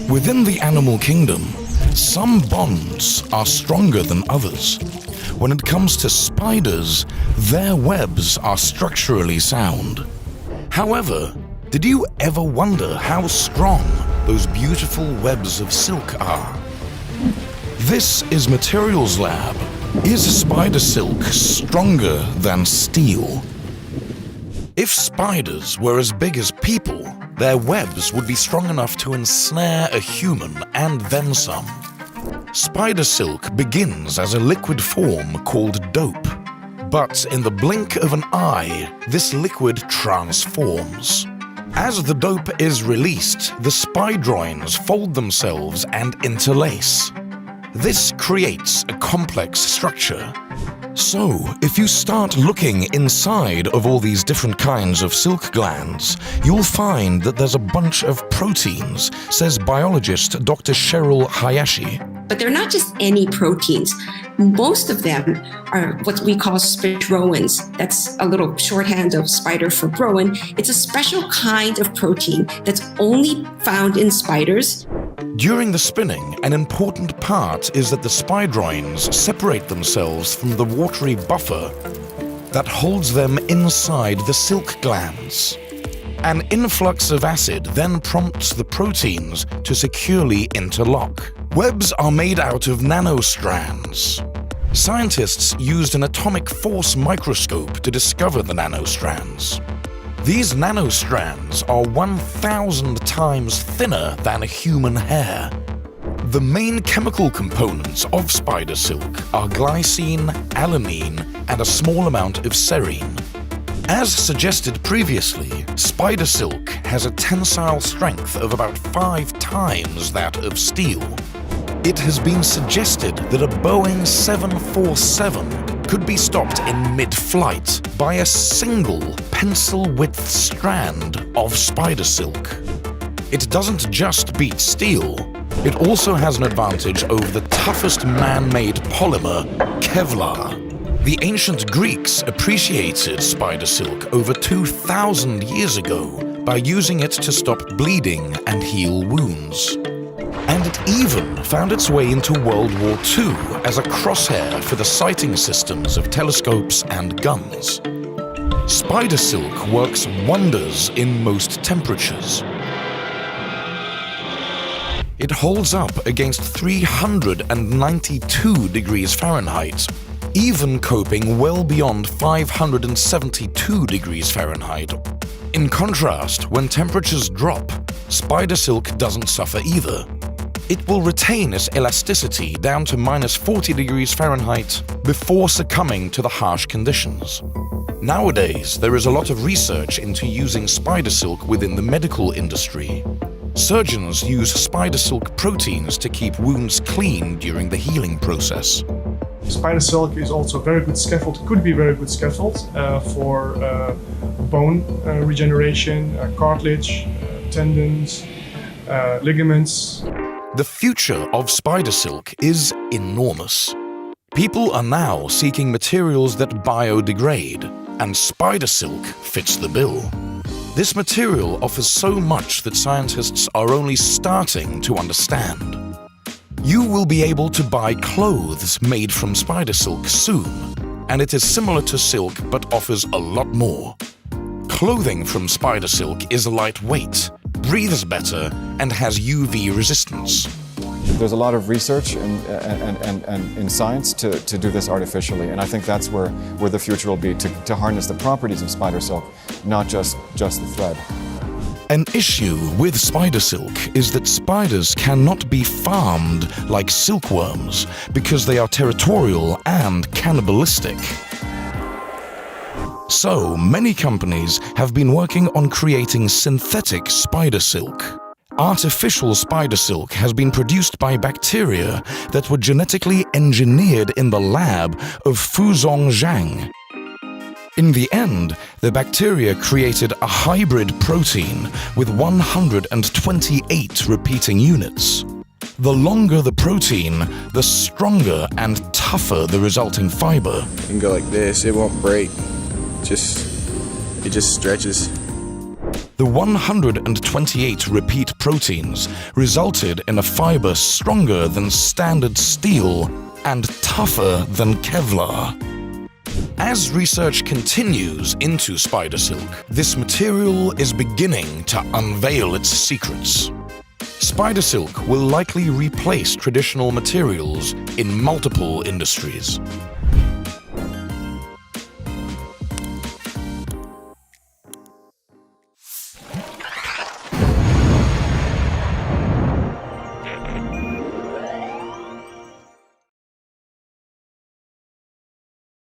Within the animal kingdom, some bonds are stronger than others. When it comes to spiders, their webs are structurally sound. However, did you ever wonder how strong those beautiful webs of silk are? This is Materials Lab. Is spider silk stronger than steel? If spiders were as big as people, their webs would be strong enough to ensnare a human and then some. Spider silk begins as a liquid form called dope. But in the blink of an eye, this liquid transforms. As the dope is released, the spidroins fold themselves and interlace. This creates a complex structure. So, if you start looking inside of all these different kinds of silk glands, you'll find that there's a bunch of proteins, says biologist Dr. Cheryl Hayashi. But they're not just any proteins. Most of them are what we call spidroins. That's a little shorthand of spider for broin. It's a special kind of protein that's only found in spiders. During the spinning, an important part is that the spidroins separate themselves from the watery buffer that holds them inside the silk glands. An influx of acid then prompts the proteins to securely interlock. Webs are made out of nanostrands. Scientists used an atomic force microscope to discover the nanostrands. These nanostrands are 1,000 times thinner than a human hair. The main chemical components of spider silk are glycine, alanine, and a small amount of serine. As suggested previously, spider silk has a tensile strength of about 5 times that of steel. It has been suggested that a Boeing 747 could be stopped in mid-flight by a single pencil-width strand of spider silk. It doesn't just beat steel, it also has an advantage over the toughest man-made polymer, Kevlar. The ancient Greeks appreciated spider silk over 2,000 years ago by using it to stop bleeding and heal wounds. And it even found its way into World War II as a crosshair for the sighting systems of telescopes and guns. Spider silk works wonders in most temperatures. It holds up against 392 degrees Fahrenheit, even coping well beyond 572 degrees Fahrenheit. In contrast, when temperatures drop, spider silk doesn't suffer either. It will retain its elasticity down to -40 degrees Fahrenheit before succumbing to the harsh conditions. Nowadays, there is a lot of research into using spider silk within the medical industry. Surgeons use spider silk proteins to keep wounds clean during the healing process. Spider silk is also a very good scaffold, could be a very good scaffold for bone regeneration, cartilage, tendons, ligaments. The future of spider silk is enormous. People are now seeking materials that biodegrade, and spider silk fits the bill. This material offers so much that scientists are only starting to understand. You will be able to buy clothes made from spider silk soon, and it is similar to silk but offers a lot more. Clothing from spider silk is lightweight, breathes better, and has UV resistance. There's a lot of research and in science to do this artificially, and I think that's where the future will be, to harness the properties of spider silk, not just the thread. An issue with spider silk is that spiders cannot be farmed like silkworms because they are territorial and cannibalistic. So, many companies have been working on creating synthetic spider silk. Artificial spider silk has been produced by bacteria that were genetically engineered in the lab of Fuzhong Zhang. In the end, the bacteria created a hybrid protein with 128 repeating units. The longer the protein, the stronger and tougher the resulting fiber. You can go like this, it won't break. It just stretches. The 128 repeat proteins resulted in a fiber stronger than standard steel and tougher than Kevlar. As research continues into spider silk, this material is beginning to unveil its secrets. Spider silk will likely replace traditional materials in multiple industries.